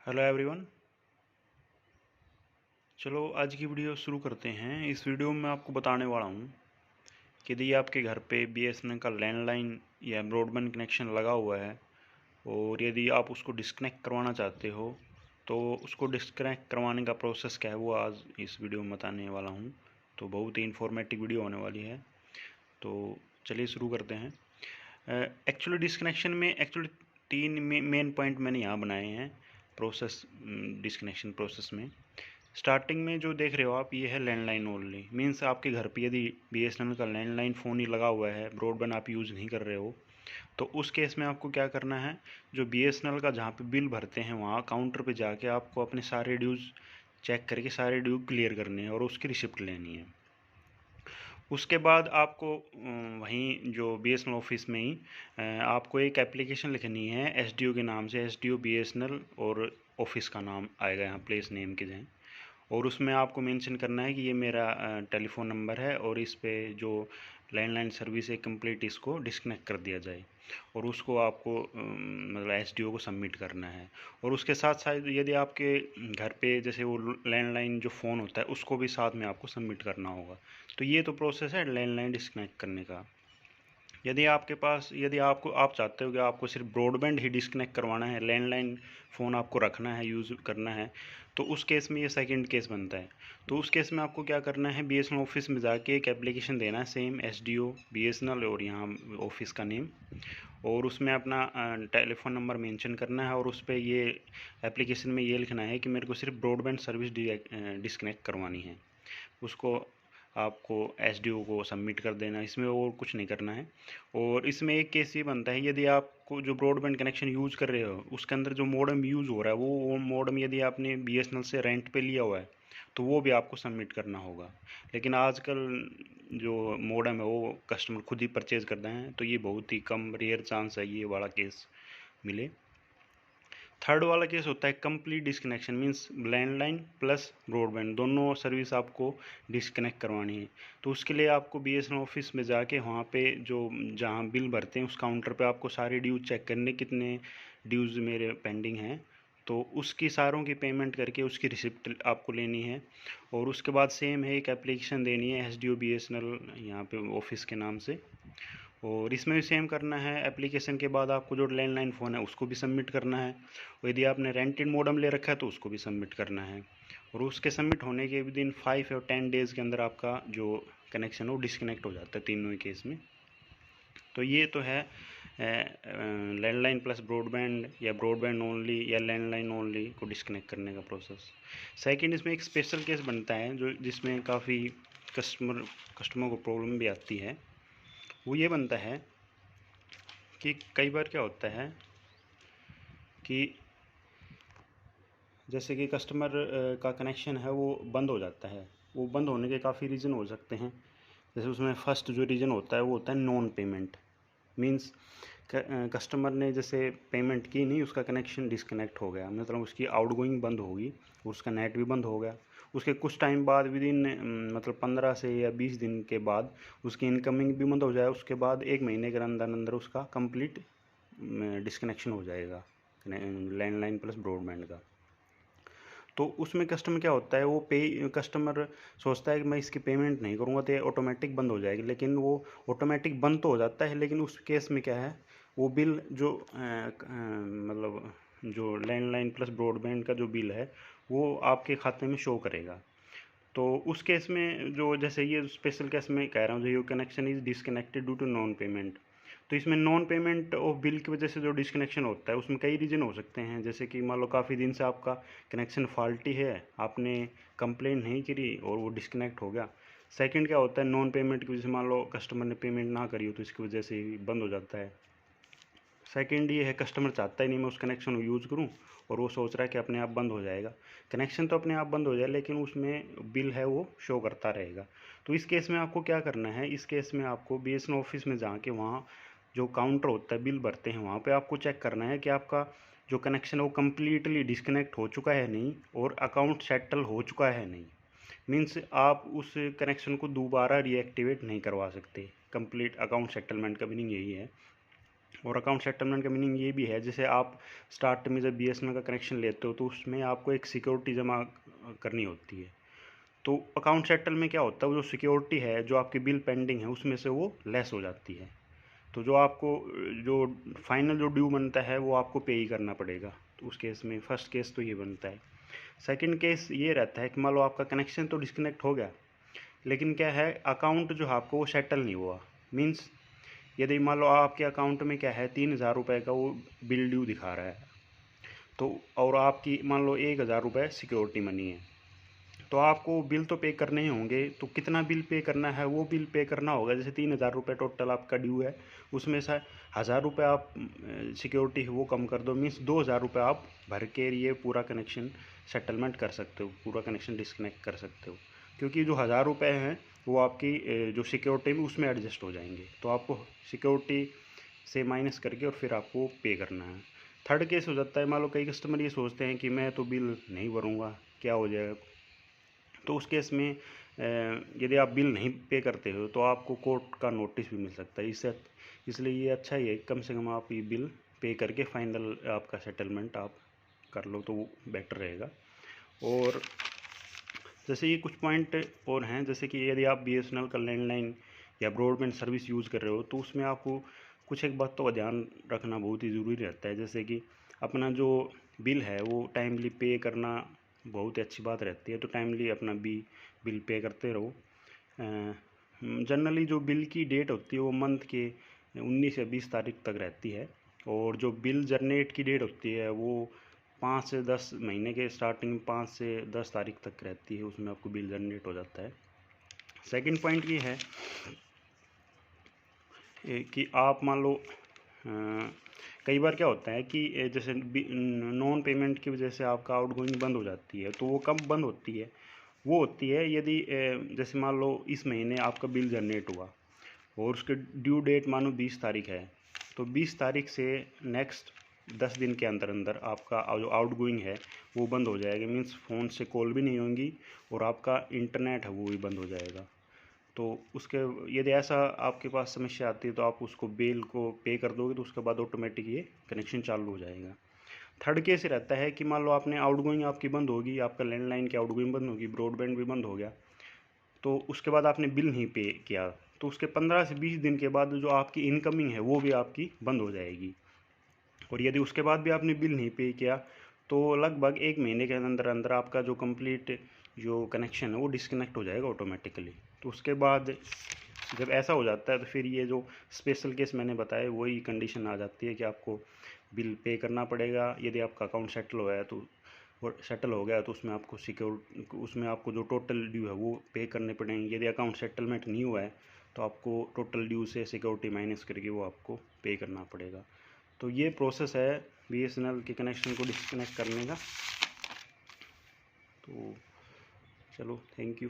Hello everyone. चलो आज की वीडियो शुरू करते हैं। इस वीडियो में मैं आपको बताने वाला हूँ कि यदि आपके घर पे बीएसएनएल का लैंडलाइन या ब्रॉडबैंड कनेक्शन लगा हुआ है और यदि आप उसको डिस्कनेक्ट करवाना चाहते हो तो उसको डिस्कनेक्ट करवाने का प्रोसेस क्या है वो आज इस वीडियो में बताने वाला हूँ। तो बहुत ही इन्फॉर्मेटिव वीडियो होने वाली है। तो चलिए शुरू करते हैं। एक्चुअली डिस्कनेक्शन में तीन मेन पॉइंट मैंने यहाँ बनाए हैं प्रोसेस, डिस्कनेक्शन प्रोसेस में। स्टार्टिंग में जो देख रहे हो आप, ये है लैंडलाइन ओनली। मीन्स आपके घर पे यदि बीएसएनएल का लैंडलाइन फ़ोन ही लगा हुआ है, ब्रॉडबैंड आप यूज़ नहीं कर रहे हो, तो उस केस में आपको क्या करना है, जो बीएसएनएल का जहाँ पे बिल भरते हैं वहाँ काउंटर पे जाके आपको अपने सारे ड्यूज़ चेक करके सारे ड्यू क्लियर करने हैं और उसकी रिसिप्ट लेनी है। उसके बाद आपको वहीं जो बीएसएनएल ऑफिस में ही आपको एक एप्लीकेशन लिखनी है एसडीओ के नाम से, एसडीओ बीएसएनएल, और ऑफिस का नाम आएगा यहाँ प्लेस नेम के जगह। और उसमें आपको मेंशन करना है कि ये मेरा टेलीफोन नंबर है और इस पे जो लैंडलाइन सर्विस है कंप्लीट इसको डिस्कनेक्ट कर दिया जाए, और उसको आपको मतलब एसडीओ को सबमिट करना है। और उसके साथ साथ यदि आपके घर पे जैसे वो लैंडलाइन जो फ़ोन होता है उसको भी साथ में आपको सबमिट करना होगा। तो ये तो प्रोसेस है लैंडलाइन डिस्कनेक्ट करने का। यदि आपके पास यदि आप चाहते हो कि आपको सिर्फ ब्रॉडबैंड ही डिस्कनेक्ट करवाना है, लैंडलाइन फ़ोन आपको रखना है, यूज़ करना है, तो उस केस में ये सेकंड केस बनता है। तो उस केस में आपको क्या करना है, बीएसएनएल ऑफिस में जाके एक एप्लीकेशन देना है, सेम एसडीओ बीएसएनएल और यहाँ ऑफिस का नेम, और उसमें अपना टेलीफोन नंबर मेंशन करना है, और उस पर ये एप्लीकेशन में ये लिखना है कि मेरे को सिर्फ ब्रॉडबैंड सर्विस डिस्कनेक्ट करवानी है। उसको आपको एसडीओ को सबमिट कर देना, इसमें और कुछ नहीं करना है। और इसमें एक केस ये बनता है, यदि आपको जो ब्रॉडबैंड कनेक्शन यूज़ कर रहे हो उसके अंदर जो मॉडेम यूज़ हो रहा है वो मॉडेम यदि आपने बीएसएनएल से रेंट पे लिया हुआ है तो वो भी आपको सबमिट करना होगा। लेकिन आजकल जो मॉडेम है वो कस्टमर खुद ही परचेज करते हैं, तो ये बहुत ही कम रेयर चांस है ये वाला केस मिले। थर्ड वाला केस होता है complete disconnection, means landline plus broadband दोनों सर्विस आपको डिस्कनेक्ट करवानी है। तो उसके लिए आपको बीएसएनएल ऑफिस में जाके वहाँ पे जो जहाँ बिल भरते हैं उस काउंटर पे आपको सारे ड्यूज चेक करने, कितने ड्यूज मेरे पेंडिंग हैं, तो उसकी सारों की पेमेंट करके उसकी रिसिप्ट आपको लेनी है। और उसके बाद सेम है, एक एप्लीकेशन देनी है एसडीओ बीएसएनएल यहाँ पे ऑफिस के नाम से, और इसमें भी सेम करना है। एप्लीकेशन के बाद आपको जो लैंडलाइन फ़ोन है उसको भी सबमिट करना है, और यदि आपने रेंटेड मॉडेम ले रखा है तो उसको भी सबमिट करना है। और उसके सबमिट होने के विदिन 5 और 10 डेज़ के अंदर आपका जो कनेक्शन है वो डिस्कनेक्ट हो जाता है तीनों ही केस में। तो ये तो है लैंडलाइन प्लस ब्रॉडबैंड या ब्रॉडबैंड ओनली या लैंडलाइन ओनली को डिस्कनेक्ट करने का प्रोसेस। सेकंड, इसमें एक स्पेशल केस बनता है जो जिसमें काफ़ी कस्टमर को प्रॉब्लम भी आती है। वो ये बनता है कि कई बार क्या होता है कि जैसे कि कस्टमर का कनेक्शन है वो बंद हो जाता है। वो बंद होने के काफ़ी रीज़न हो सकते हैं। जैसे उसमें फर्स्ट जो रीज़न होता है वो होता है नॉन पेमेंट। मीन्स कस्टमर ने जैसे पेमेंट की नहीं, उसका कनेक्शन डिस्कनेक्ट हो गया, मतलब उसकी आउटगोइंग बंद होगी, उसका नेट भी बंद हो गया। उसके कुछ टाइम बाद विदिन मतलब 15 से या 20 दिन के बाद उसकी इनकमिंग भी बंद हो जाए। उसके बाद 1 महीने के अंदर अंदर उसका कंप्लीट डिस्कनेक्शन हो जाएगा लैंडलाइन प्लस ब्रॉडबैंड का। तो उसमें कस्टमर क्या होता है, वो कस्टमर सोचता है कि मैं इसकी पेमेंट नहीं करूँगा तो ये ऑटोमेटिक बंद हो जाएगी, लेकिन वो ऑटोमेटिक बंद तो हो जाता है, लेकिन उस केस में क्या है, वो बिल जो मतलब जो लैंडलाइन प्लस ब्रॉडबैंड का जो बिल है वो आपके खाते में शो करेगा। तो उस केस में जो जैसे ये स्पेशल केस में कह रहा हूँ, जो your connection is disconnected due to non payment, तो इसमें नॉन पेमेंट ऑफ बिल की वजह से जो डिस्कनेक्शन होता है उसमें कई रीज़न हो सकते हैं। जैसे कि मान लो काफ़ी दिन से आपका कनेक्शन फॉल्टी है, आपने कंप्लेंट नहीं करी और वो डिस्कनेक्ट हो गया। सेकंड क्या होता है, नॉन पेमेंट की वजह से मान लो कस्टमर ने पेमेंट ना करी हो तो इसकी वजह से ही बंद हो जाता है। सेकंड ये है, कस्टमर चाहता ही नहीं मैं उस कनेक्शन को यूज़ करूँ और वो सोच रहा है कि अपने आप बंद हो जाएगा। कनेक्शन तो अपने आप बंद हो जाए लेकिन उसमें बिल है वो शो करता रहेगा। तो इस केस में आपको क्या करना है, इस केस में आपको बीएसएनएल ऑफिस में जाके वहाँ जो काउंटर होता है बिल भरते हैं वहाँ पे आपको चेक करना है कि आपका जो कनेक्शन है वो कम्प्लीटली डिस्कनेक्ट हो चुका है नहीं और अकाउंट सेटल हो चुका है नहीं। मीन्स आप उस कनेक्शन को दोबारा रीएक्टिवेट नहीं करवा सकते। कंप्लीट अकाउंट सेटलमेंट का मीनिंग यही है। और अकाउंट सेटलमेंट का मीनिंग ये भी है, जैसे आप स्टार्ट में जब बीएसएनएल का कनेक्शन लेते हो तो उसमें आपको एक सिक्योरिटी जमा करनी होती है। तो अकाउंट सेटल में क्या होता है, वो जो सिक्योरिटी है जो आपकी बिल पेंडिंग है उसमें से वो लेस हो जाती है। तो जो आपको जो फाइनल जो ड्यू बनता है वो आपको पे ही करना पड़ेगा। तो उस केस में फर्स्ट केस तो ये बनता है। सेकंड केस ये रहता है कि मान लो आपका कनेक्शन तो डिस्कनेक्ट हो गया, लेकिन क्या है, अकाउंट जो है आपको वो सेटल नहीं हुआ। मीन्स यदि मान लो आपके अकाउंट में क्या है 3,000 रुपये का वो बिल ड्यू दिखा रहा है, तो और आपकी मान लो 1,000 रुपये सिक्योरिटी मनी है, तो आपको बिल तो पे करने ही होंगे। तो कितना बिल पे करना है, वो बिल पे करना होगा। जैसे 3,000 रुपये टोटल आपका ड्यू है, उसमें से 1,000 रुपये आप सिक्योरिटी है वो कम कर दो, मीन्स 2,000 रुपये आप भर के ये पूरा कनेक्शन सेटलमेंट कर सकते हो, पूरा कनेक्शन डिस्कनेक्ट कर सकते हो। क्योंकि जो 1,000 रुपये हैं वो आपकी जो सिक्योरिटी में उसमें एडजस्ट हो जाएंगे, तो आपको सिक्योरिटी से माइनस करके और फिर आपको पे करना है। थर्ड केस हो जाता है, मान लो कई कस्टमर ये सोचते हैं कि मैं तो बिल नहीं भरूँगा, क्या हो जाएगा। तो उस केस में यदि आप बिल नहीं पे करते हो तो आपको कोर्ट का नोटिस भी मिल सकता है। इसलिए ये अच्छा ही है, कम से कम आप ये बिल पे करके फाइनल आपका सेटलमेंट आप कर लो तो वो बेटर रहेगा। और जैसे ये कुछ पॉइंट और हैं, जैसे कि यदि आप बीएसएनएल का लैंडलाइन या ब्रॉडबैंड सर्विस यूज़ कर रहे हो तो उसमें आपको कुछ एक बात का ध्यान रखना बहुत ही ज़रूरी रहता है। जैसे कि अपना जो बिल है वो टाइमली पे करना बहुत ही अच्छी बात रहती है। तो टाइमली अपना बिल पे करते रहो। जनरली जो बिल की डेट होती है वो मंथ के 19 या 20 तारीख तक रहती है, और जो बिल जनरेट की डेट होती है वो 5 से 10 महीने के स्टार्टिंग 5 से 10 तारीख तक रहती है, उसमें आपको बिल जनरेट हो जाता है। सेकंड पॉइंट ये है कि आप मान लो कई बार क्या होता है कि जैसे नॉन पेमेंट की वजह से आपका आउटगोइंग बंद हो जाती है। तो वो कब बंद होती है, वो होती है यदि जैसे मान लो इस महीने आपका बिल जनरेट हुआ और उसके ड्यू डेट मानो 20 तारीख है, तो 20 तारीख से नेक्स्ट 10 दिन के अंदर अंदर आपका जो आउटगोइंग है वो बंद हो जाएगा। मीन्स फ़ोन से कॉल भी नहीं होंगी और आपका इंटरनेट है वो भी बंद हो जाएगा। तो उसके यदि ऐसा आपके पास समस्या आती है तो आप उसको बिल को पे कर दोगे तो उसके बाद ऑटोमेटिक ये कनेक्शन चालू हो जाएगा। थर्ड केस रहता है कि मान लो आपने आउटगोइंग आपकी बंद होगी, आपका लैंडलाइन की आउटगोइंग बंद होगी, ब्रॉडबैंड भी बंद हो गया, तो उसके बाद आपने बिल नहीं पे किया, तो उसके 15 से 20 दिन के बाद जो आपकी इनकमिंग है वो भी आपकी बंद हो जाएगी। और यदि उसके बाद भी आपने बिल नहीं पे किया तो लगभग 1 महीने के अंदर अंदर आपका जो कंप्लीट जो कनेक्शन है वो डिस्कनेक्ट हो जाएगा ऑटोमेटिकली। तो उसके बाद जब ऐसा हो जाता है तो फिर ये जो स्पेशल केस मैंने बताया वही कंडीशन आ जाती है कि आपको बिल पे करना पड़ेगा। यदि आपका अकाउंट सेटल हुआ है तो सेटल हो गया तो उसमें आपको जो टोटल ड्यू है वो पे करने पड़ेंगे। यदि अकाउंट सेटलमेंट नहीं हुआ है तो आपको टोटल ड्यू से सिक्योरिटी माइनस करके वो आपको पे करना पड़ेगा। तो ये प्रोसेस है बीएसएनएल के कनेक्शन को डिस्कनेक्ट करने का। तो चलो, थैंक यू।